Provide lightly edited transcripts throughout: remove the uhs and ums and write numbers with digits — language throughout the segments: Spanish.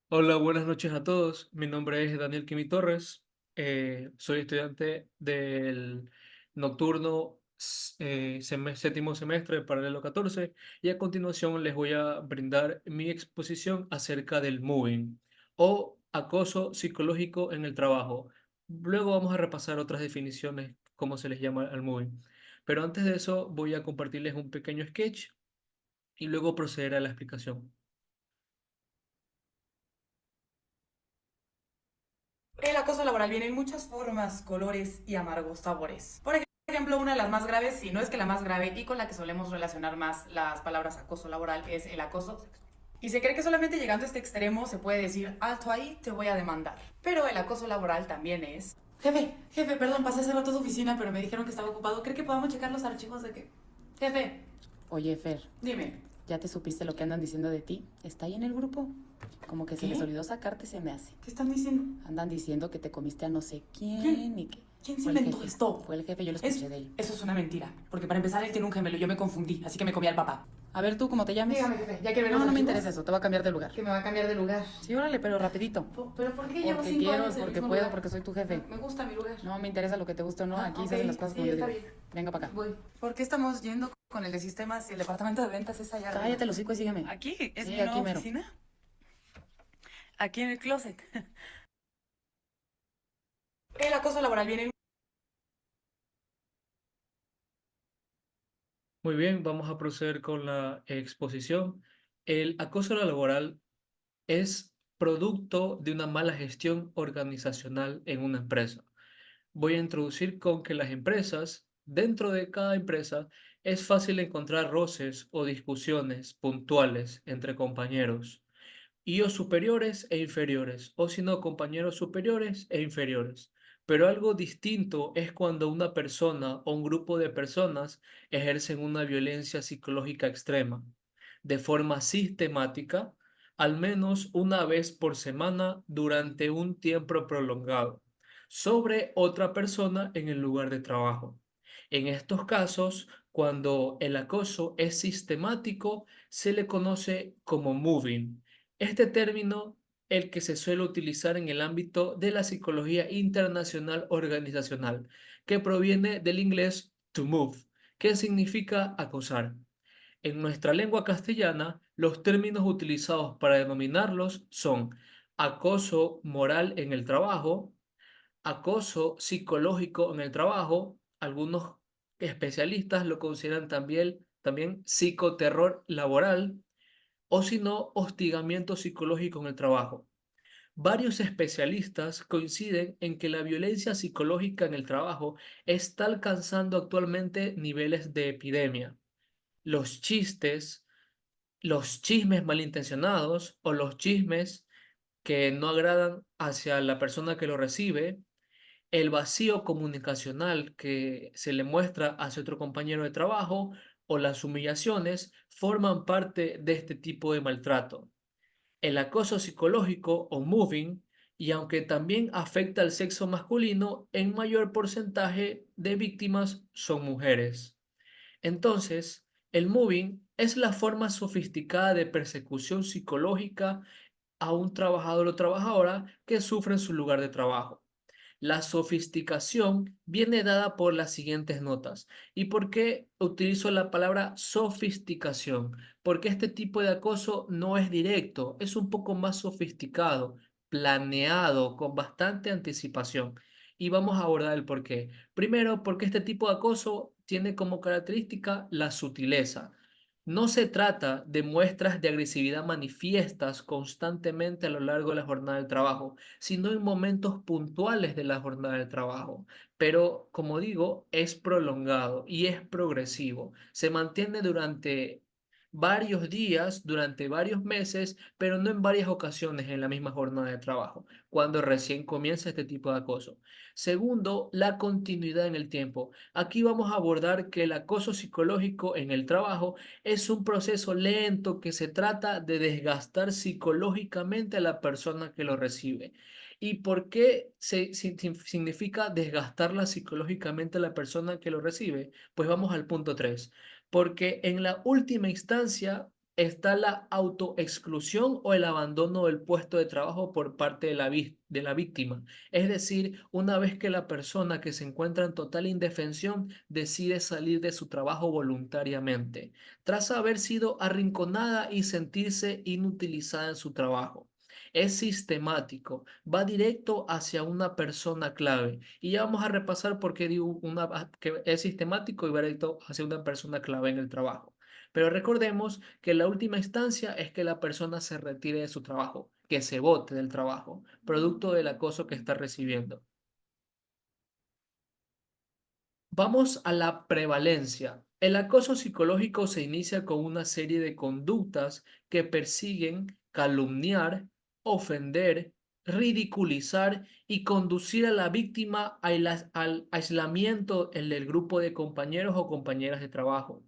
Hola, buenas noches a todos. Mi nombre es Daniel Quimi Torres. Soy estudiante del nocturno séptimo semestre de Paralelo 14 y a continuación les voy a brindar mi exposición acerca del moving o acoso psicológico en el trabajo. Luego vamos a repasar otras definiciones, cómo se les llama al moving. Pero antes de eso voy a compartirles un pequeño sketch y luego proceder a la explicación. El acoso laboral viene en muchas formas, colores y amargos sabores. Por ejemplo, una de las más graves, si no es que la más grave y con la que solemos relacionar más las palabras acoso laboral, es el acoso sexual. Y se cree que solamente llegando a este extremo se puede decir, alto ahí, te voy a demandar. Pero el acoso laboral también es... Jefe, perdón, pasé hace rato a tu oficina, pero me dijeron que estaba ocupado. ¿Cree que podamos checar los archivos de que...? Jefe, Oye, Fer, dime. ¿ya te supiste lo que andan diciendo de ti? Está ahí en el grupo. Como que se les ¿Qué? olvidó sacarte, se me hace. ¿Qué están diciendo? Andan diciendo que te comiste a no sé ¿Quién? quién y que... ¿Quién se Fue el inventó jefe. esto? Fue el jefe, yo lo Es, escuché de él. eso es una mentira. Porque para empezar, él tiene un gemelo y yo me confundí, así que me comí al papá. A ver, tú, ¿cómo te llames? Dígame, jefe, ¿ya quiere ver No, los no me archivos? interesa eso, te va a cambiar de lugar. Que me va a cambiar de lugar. Sí, órale, pero rapidito. ¿Pero por qué llevo Porque 5 quiero, años en el porque mismo puedo, lugar? porque soy tu jefe. Me gusta mi lugar. No me interesa lo que te guste o no, aquí Ok, se hacen las cosas sí, como yo está digo. bien. Venga para acá. Voy. ¿Por qué estamos yendo con el de sistemas y el departamento de ventas es allá arriba? Cállate los hocico y sígueme. ¿Aquí? ¿Es Sí, mi aquí nueva mero. oficina? Aquí en el closet. El acoso laboral viene... Muy bien, vamos a proceder con la exposición. El acoso laboral es producto de una mala gestión organizacional en una empresa. Voy a introducir con que las empresas, dentro de cada empresa, es fácil encontrar roces o discusiones puntuales entre compañeros y o superiores e inferiores, o si no, compañeros superiores e inferiores. Pero algo distinto es cuando una persona o un grupo de personas ejercen una violencia psicológica extrema, de forma sistemática, al menos una vez por semana durante un tiempo prolongado, sobre otra persona en el lugar de trabajo. En estos casos, cuando el acoso es sistemático, se le conoce como moving. Este término, el que se suele utilizar en el ámbito de la psicología internacional organizacional, que proviene del inglés to move, que significa acosar. En nuestra lengua castellana, los términos utilizados para denominarlos son acoso moral en el trabajo, acoso psicológico en el trabajo, algunos especialistas lo consideran también psicoterror laboral, o si no, hostigamiento psicológico en el trabajo. Varios especialistas coinciden en que la violencia psicológica en el trabajo está alcanzando actualmente niveles de epidemia. Los chistes, los chismes malintencionados o los chismes que no agradan hacia la persona que lo recibe, el vacío comunicacional que se le muestra hacia otro compañero de trabajo o las humillaciones forman parte de este tipo de maltrato. El acoso psicológico o moving, y aunque también afecta al sexo masculino, en mayor porcentaje de víctimas son mujeres. Entonces, el moving es la forma sofisticada de persecución psicológica a un trabajador o trabajadora que sufre en su lugar de trabajo. La sofisticación viene dada por las siguientes notas. ¿Y por qué utilizo la palabra sofisticación? Porque este tipo de acoso no es directo, es un poco más sofisticado, planeado, con bastante anticipación. Y vamos a abordar el por qué. Primero, porque este tipo de acoso tiene como característica la sutileza. No se trata de muestras de agresividad manifiestas constantemente a lo largo de la jornada del trabajo, sino en momentos puntuales de la jornada de trabajo. Pero, como digo, es prolongado y es progresivo. Se mantiene durante varios días, durante varios meses, pero no en varias ocasiones en la misma jornada de trabajo, cuando recién comienza este tipo de acoso. Segundo, la continuidad en el tiempo. Aquí vamos a abordar que el acoso psicológico en el trabajo es un proceso lento que se trata de desgastar psicológicamente a la persona que lo recibe. ¿Y por qué significa desgastarla psicológicamente a la persona que lo recibe? Pues vamos al punto 3. Porque en la última instancia está la autoexclusión o el abandono del puesto de trabajo por parte de de la víctima. Es decir, una vez que la persona que se encuentra en total indefensión decide salir de su trabajo voluntariamente, tras haber sido arrinconada y sentirse inutilizada en su trabajo. Es sistemático, va directo hacia una persona clave. Y ya vamos a repasar por qué digo que es sistemático y va directo hacia una persona clave en el trabajo. Pero recordemos que la última instancia es que la persona se retire de su trabajo, que se bote del trabajo, producto del acoso que está recibiendo. Vamos a la prevalencia. El acoso psicológico se inicia con una serie de conductas que persiguen calumniar, ofender, ridiculizar y conducir a la víctima al aislamiento en el grupo de compañeros o compañeras de trabajo.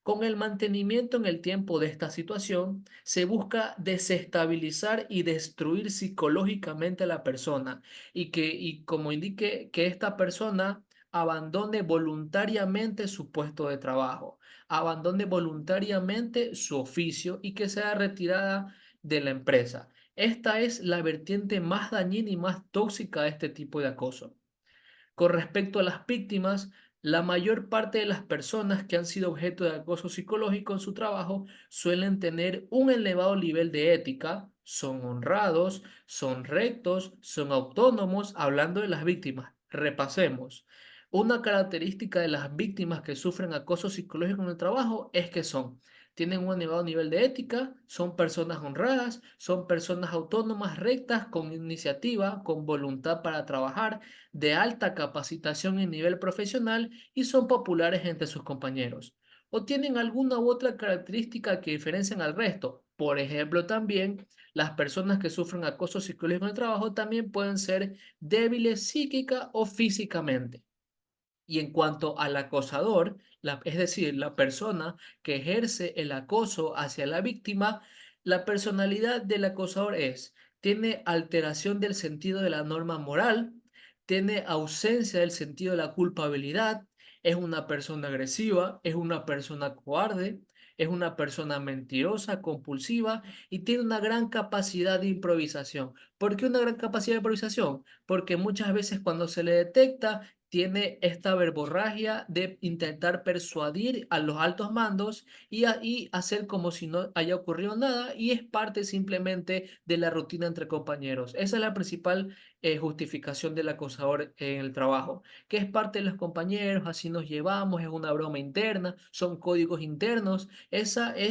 Con el mantenimiento en el tiempo de esta situación, se busca desestabilizar y destruir psicológicamente a la persona y como indique, que esta persona abandone voluntariamente su puesto de trabajo, abandone voluntariamente su oficio y que sea retirada de la empresa. Esta es la vertiente más dañina y más tóxica de este tipo de acoso. Con respecto a las víctimas, la mayor parte de las personas que han sido objeto de acoso psicológico en su trabajo suelen tener un elevado nivel de ética, son honrados, son rectos, son autónomos. Hablando de las víctimas, repasemos. Una característica de las víctimas que sufren acoso psicológico en el trabajo es que tienen un elevado nivel de ética, son personas honradas, son personas autónomas, rectas, con iniciativa, con voluntad para trabajar, de alta capacitación y nivel profesional y son populares entre sus compañeros. O tienen alguna u otra característica que diferencian al resto. Por ejemplo, también las personas que sufren acoso psicológico en el trabajo también pueden ser débiles psíquica o físicamente. Y en cuanto al acosador, es decir, la persona que ejerce el acoso hacia la víctima, la personalidad del acosador tiene alteración del sentido de la norma moral, tiene ausencia del sentido de la culpabilidad, es una persona agresiva, es una persona cobarde, es una persona mentirosa, compulsiva y tiene una gran capacidad de improvisación. ¿Por qué una gran capacidad de improvisación? Porque muchas veces cuando se le detecta tiene esta verborragia de intentar persuadir a los altos mandos y hacer como si no haya ocurrido nada y es parte simplemente de la rutina entre compañeros. Esa es la principal justificación del acosador en el trabajo, que es parte de los compañeros, así nos llevamos, es una broma interna, son códigos internos.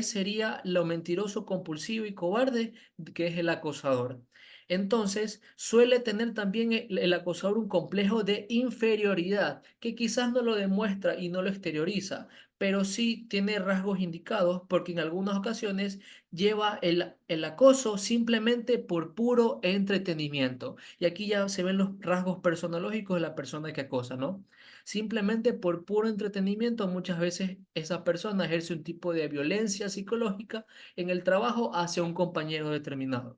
Sería lo mentiroso, compulsivo y cobarde que es el acosador. Entonces, suele tener también el acosador un complejo de inferioridad, que quizás no lo demuestra y no lo exterioriza, pero sí tiene rasgos indicados porque en algunas ocasiones lleva el acoso simplemente por puro entretenimiento. Y aquí ya se ven los rasgos personológicos de la persona que acosa, ¿no? Simplemente por puro entretenimiento, muchas veces esa persona ejerce un tipo de violencia psicológica en el trabajo hacia un compañero determinado.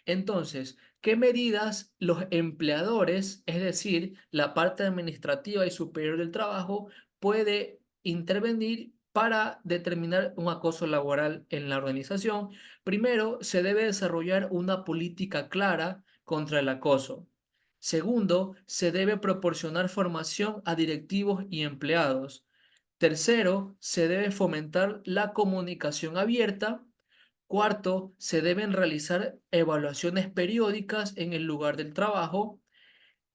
Entonces, ¿qué medidas los empleadores, es decir, la parte administrativa y superior del trabajo, puede intervenir para determinar un acoso laboral en la organización? Primero, se debe desarrollar una política clara contra el acoso. Segundo, se debe proporcionar formación a directivos y empleados. Tercero, se debe fomentar la comunicación abierta. Cuarto, se deben realizar evaluaciones periódicas en el lugar del trabajo.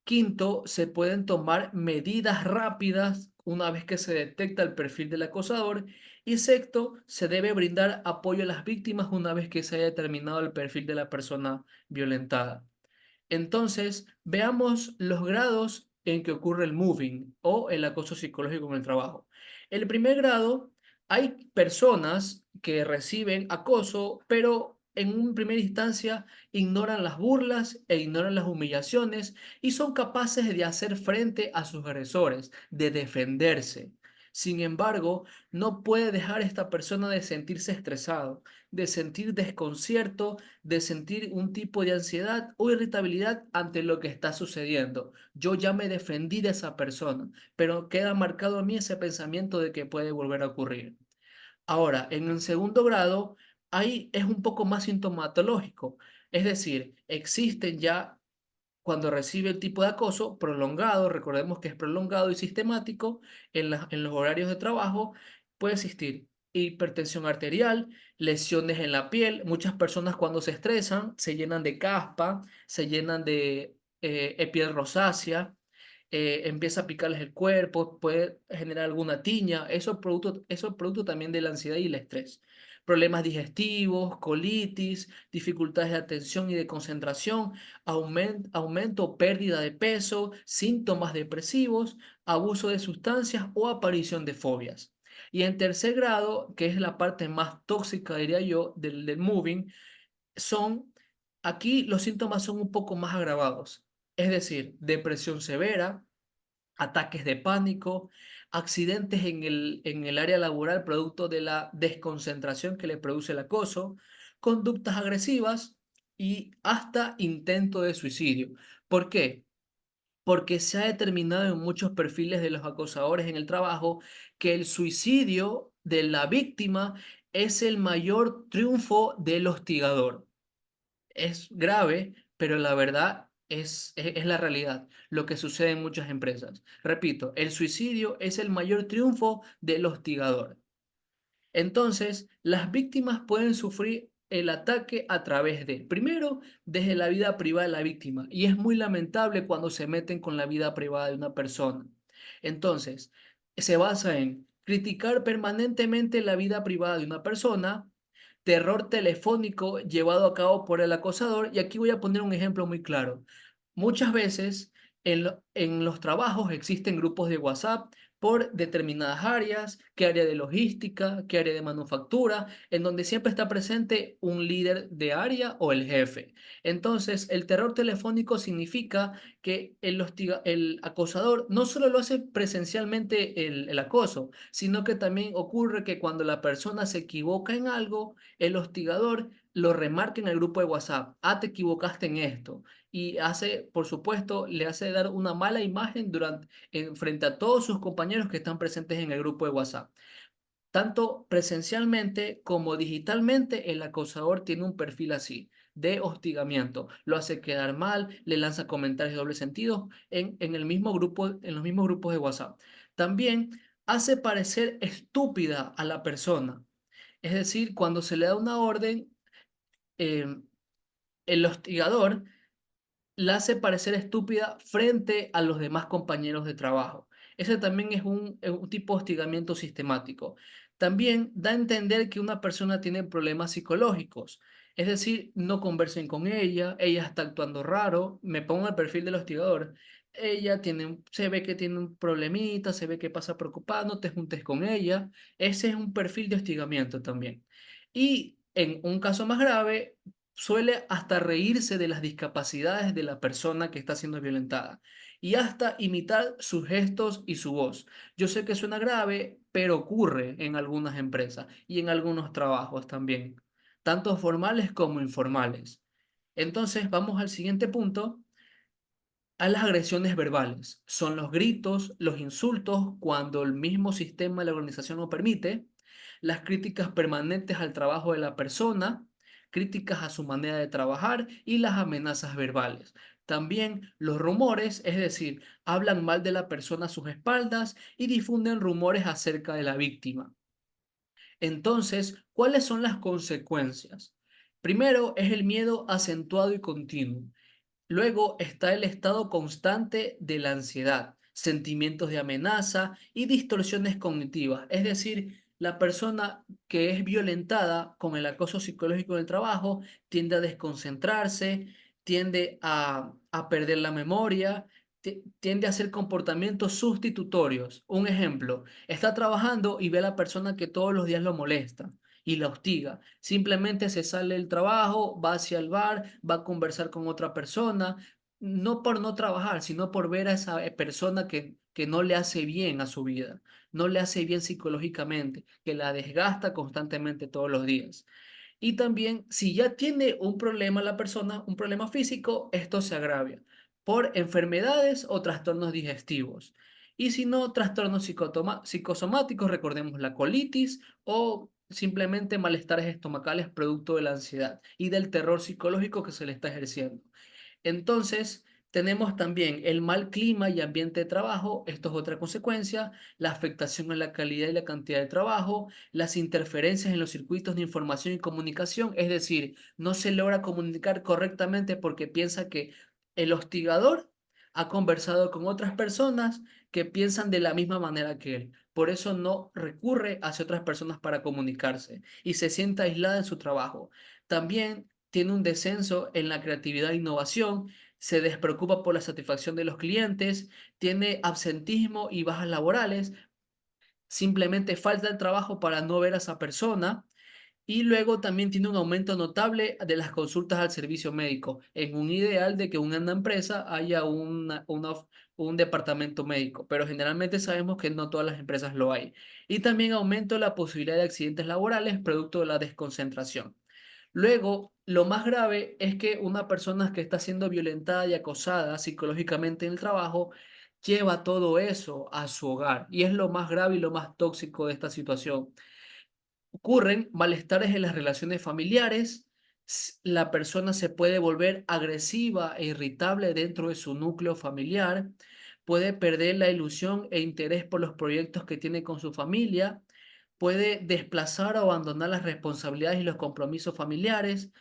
Quinto, se pueden tomar medidas rápidas una vez que se detecta el perfil del acosador. Y sexto, se debe brindar apoyo a las víctimas una vez que se haya determinado el perfil de la persona violentada. Entonces, veamos los grados en que ocurre el moving o el acoso psicológico en el trabajo. El primer grado, hay personas que reciben acoso, pero en una primera instancia ignoran las burlas e ignoran las humillaciones y son capaces de hacer frente a sus agresores, de defenderse. Sin embargo, no puede dejar esta persona de sentirse estresado, de sentir desconcierto, de sentir un tipo de ansiedad o irritabilidad ante lo que está sucediendo. Yo ya me defendí de esa persona, pero queda marcado a mí ese pensamiento de que puede volver a ocurrir. Ahora, en el segundo grado, ahí es un poco más sintomatológico. Es decir, existen ya cuando recibe el tipo de acoso prolongado, recordemos que es prolongado y sistemático en los horarios de trabajo, puede existir hipertensión arterial, lesiones en la piel. Muchas personas cuando se estresan se llenan de caspa, se llenan de piel rosácea, empieza a picarles el cuerpo, puede generar alguna tiña. Eso es producto también de la ansiedad y el estrés. Problemas digestivos, colitis, dificultades de atención y de concentración, aumento o pérdida de peso, síntomas depresivos, abuso de sustancias o aparición de fobias. Y en tercer grado, que es la parte más tóxica, diría yo, del moving, son, aquí los síntomas son un poco más agravados. Es decir, depresión severa, ataques de pánico, accidentes en el área laboral producto de la desconcentración que le produce el acoso, conductas agresivas y hasta intento de suicidio. ¿Por qué? Porque se ha determinado en muchos perfiles de los acosadores en el trabajo que el suicidio de la víctima es el mayor triunfo del hostigador. Es grave, pero la verdad es la realidad, lo que sucede en muchas empresas. Repito, el suicidio es el mayor triunfo del hostigador. Entonces, las víctimas pueden sufrir el ataque a través de, primero, desde la vida privada de la víctima, y es muy lamentable cuando se meten con la vida privada de una persona. Entonces, se basa en criticar permanentemente la vida privada de una persona, terror telefónico llevado a cabo por el acosador, y aquí voy a poner un ejemplo muy claro. Muchas veces en los trabajos existen grupos de WhatsApp por determinadas áreas, qué área de logística, qué área de manufactura, en donde siempre está presente un líder de área o el jefe. Entonces, el terror telefónico significa que el acosador no solo lo hace presencialmente el acoso, sino que también ocurre que cuando la persona se equivoca en algo, el hostigador lo remarca en el grupo de WhatsApp. Ah, te equivocaste en esto. Y hace, por supuesto, le hace dar una mala imagen frente a todos sus compañeros que están presentes en el grupo de WhatsApp. Tanto presencialmente como digitalmente, el acosador tiene un perfil así, de hostigamiento. Lo hace quedar mal, le lanza comentarios de doble sentido en el mismo grupo, en los mismos grupos de WhatsApp. También hace parecer estúpida a la persona. Es decir, cuando se le da una orden, eh, el hostigador la hace parecer estúpida frente a los demás compañeros de trabajo. Ese también es un tipo de hostigamiento sistemático. También da a entender que una persona tiene problemas psicológicos. Es decir, no conversen con ella está actuando raro, me pongo el perfil del hostigador. Ella se ve que tiene un problemita, se ve que pasa preocupada, no te juntes con ella. Ese es un perfil de hostigamiento también. Y en un caso más grave, suele hasta reírse de las discapacidades de la persona que está siendo violentada y hasta imitar sus gestos y su voz. Yo sé que suena grave, pero ocurre en algunas empresas y en algunos trabajos también, tanto formales como informales. Entonces, vamos al siguiente punto, a las agresiones verbales. Son los gritos, los insultos cuando el mismo sistema de la organización lo permite, las críticas permanentes al trabajo de la persona, críticas a su manera de trabajar y las amenazas verbales. También los rumores, es decir, hablan mal de la persona a sus espaldas y difunden rumores acerca de la víctima. Entonces, ¿cuáles son las consecuencias? Primero es el miedo acentuado y continuo. Luego está el estado constante de la ansiedad, sentimientos de amenaza y distorsiones cognitivas. Es decir, la persona que es violentada con el acoso psicológico en el trabajo tiende a desconcentrarse, tiende a perder la memoria, tiende a hacer comportamientos sustitutorios. Un ejemplo, está trabajando y ve a la persona que todos los días lo molesta y la hostiga. Simplemente se sale del trabajo, va hacia el bar, va a conversar con otra persona, no por no trabajar, sino por ver a esa persona que no le hace bien a su vida, no le hace bien psicológicamente, que la desgasta constantemente todos los días. Y también, si ya tiene un problema la persona, un problema físico, esto se agravia por enfermedades o trastornos digestivos. Y si no, trastornos psicosomáticos, recordemos la colitis o simplemente malestares estomacales producto de la ansiedad y del terror psicológico que se le está ejerciendo. Entonces, tenemos también el mal clima y ambiente de trabajo, esto es otra consecuencia, la afectación en la calidad y la cantidad de trabajo, las interferencias en los circuitos de información y comunicación, es decir, no se logra comunicar correctamente porque piensa que el hostigador ha conversado con otras personas que piensan de la misma manera que él. Por eso no recurre hacia otras personas para comunicarse y se siente aislada en su trabajo. También tiene un descenso en la creatividad e innovación, se despreocupa por la satisfacción de los clientes, tiene absentismo y bajas laborales, simplemente falta el trabajo para no ver a esa persona. Y luego también tiene un aumento notable de las consultas al servicio médico, en un ideal de que en una empresa haya un departamento médico, pero generalmente sabemos que no todas las empresas lo hay. Y también aumenta la posibilidad de accidentes laborales producto de la desconcentración. Luego, lo más grave es que una persona que está siendo violentada y acosada psicológicamente en el trabajo lleva todo eso a su hogar y es lo más grave y lo más tóxico de esta situación. Ocurren malestares en las relaciones familiares, la persona se puede volver agresiva e irritable dentro de su núcleo familiar, puede perder la ilusión e interés por los proyectos que tiene con su familia, puede desplazar o abandonar las responsabilidades y los compromisos familiares,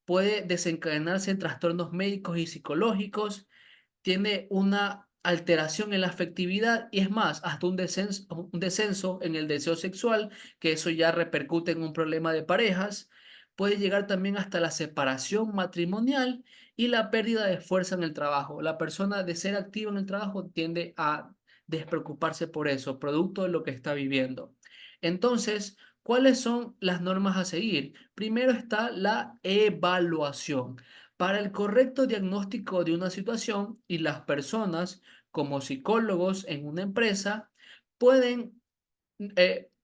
puede desencadenarse en trastornos médicos y psicológicos, tiene una alteración en la afectividad y es más, hasta un descenso en el deseo sexual, que eso ya repercute en un problema de parejas, puede llegar también hasta la separación matrimonial y la pérdida de fuerza en el trabajo. La persona de ser activa en el trabajo tiende a despreocuparse por eso, producto de lo que está viviendo. Entonces, ¿cuáles son las normas a seguir? Primero está la evaluación. Para el correcto diagnóstico de una situación y las personas como psicólogos en una empresa pueden,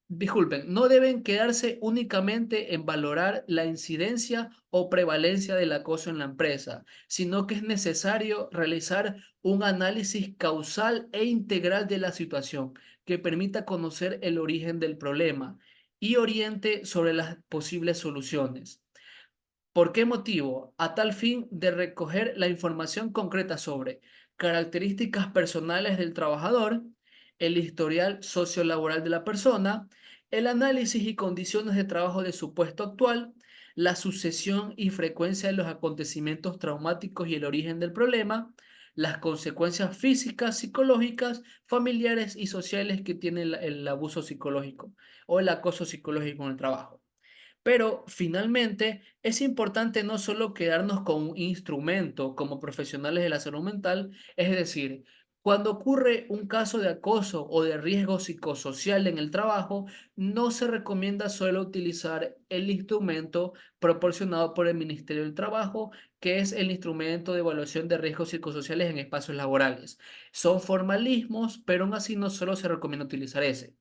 disculpen, no deben quedarse únicamente en valorar la incidencia o prevalencia del acoso en la empresa, sino que es necesario realizar un análisis causal e integral de la situación que permita conocer el origen del problema y oriente sobre las posibles soluciones. ¿Por qué motivo? A tal fin de recoger la información concreta sobre características personales del trabajador, el historial sociolaboral de la persona, el análisis y condiciones de trabajo de su puesto actual, la sucesión y frecuencia de los acontecimientos traumáticos y el origen del problema, las consecuencias físicas, psicológicas, familiares y sociales que tiene el abuso psicológico o el acoso psicológico en el trabajo. Pero finalmente es importante no solo quedarnos con un instrumento como profesionales de la salud mental, es decir, cuando ocurre un caso de acoso o de riesgo psicosocial en el trabajo, no se recomienda solo utilizar el instrumento proporcionado por el Ministerio del Trabajo, que es el instrumento de evaluación de riesgos psicosociales en espacios laborales. Son formalismos, pero aún así no solo se recomienda utilizar ese.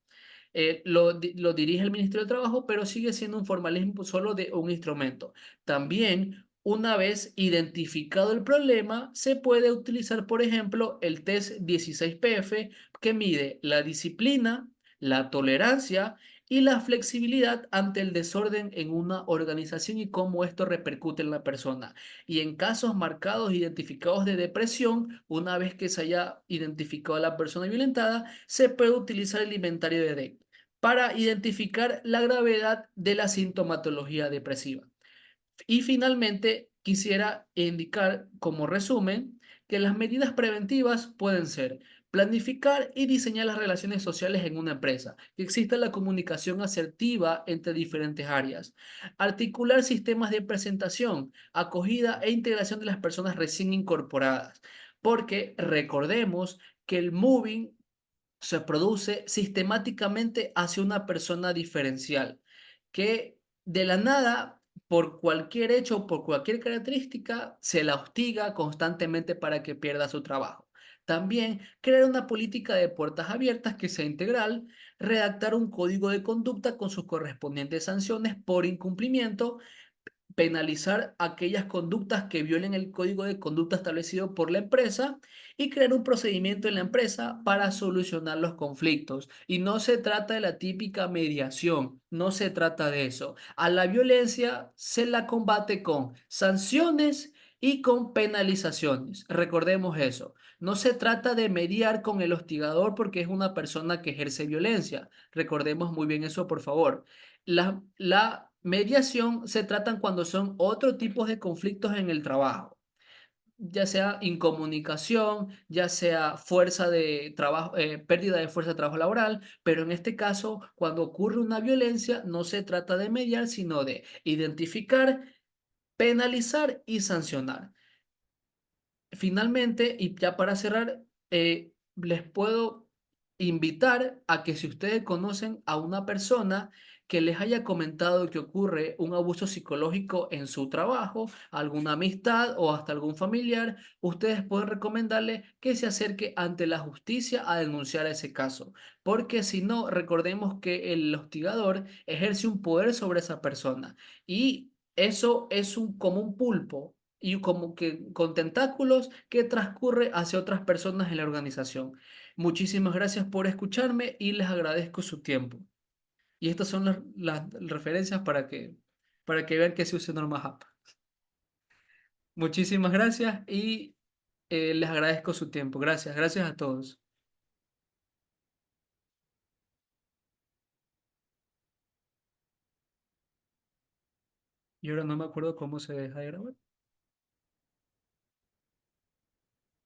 Lo dirige el Ministerio de Trabajo, pero sigue siendo un formalismo solo de un instrumento. También, una vez identificado el problema, se puede utilizar, por ejemplo, el test 16PF, que mide la disciplina, la tolerancia y la flexibilidad ante el desorden en una organización y cómo esto repercute en la persona. Y en casos marcados, identificados de depresión, una vez que se haya identificado a la persona violentada, se puede utilizar el inventario de DEC para identificar la gravedad de la sintomatología depresiva. Y finalmente, quisiera indicar como resumen que las medidas preventivas pueden ser planificar y diseñar las relaciones sociales en una empresa, que exista la comunicación asertiva entre diferentes áreas, articular sistemas de presentación, acogida e integración de las personas recién incorporadas, porque recordemos que el moving se produce sistemáticamente hacia una persona diferencial, que de la nada, por cualquier hecho, por cualquier característica, se la hostiga constantemente para que pierda su trabajo. También crear una política de puertas abiertas que sea integral, redactar un código de conducta con sus correspondientes sanciones por incumplimiento, penalizar aquellas conductas que violen el código de conducta establecido por la empresa y crear un procedimiento en la empresa para solucionar los conflictos. Y no se trata de la típica mediación, no se trata de eso. A la violencia se la combate con sanciones y con penalizaciones. Recordemos eso. No se trata de mediar con el hostigador porque es una persona que ejerce violencia. Recordemos muy bien eso, por favor. La mediación se tratan cuando son otro tipos de conflictos en el trabajo, ya sea incomunicación, ya sea fuerza de trabajo, pérdida de fuerza de trabajo laboral, pero en este caso, cuando ocurre una violencia, no se trata de mediar, sino de identificar, penalizar y sancionar. Finalmente, y ya para cerrar, les puedo invitar a que si ustedes conocen a una persona que les haya comentado que ocurre un abuso psicológico en su trabajo, alguna amistad o hasta algún familiar, ustedes pueden recomendarle que se acerque ante la justicia a denunciar ese caso, porque si no, recordemos que el hostigador ejerce un poder sobre esa persona y eso es como un pulpo y como que con tentáculos que transcurre hacia otras personas en la organización. Muchísimas gracias por escucharme y les agradezco su tiempo. Y estas son las referencias para que vean que se usa Norma App. Muchísimas gracias y les agradezco su tiempo. Gracias, gracias a todos. Y ahora no me acuerdo cómo se deja de grabar.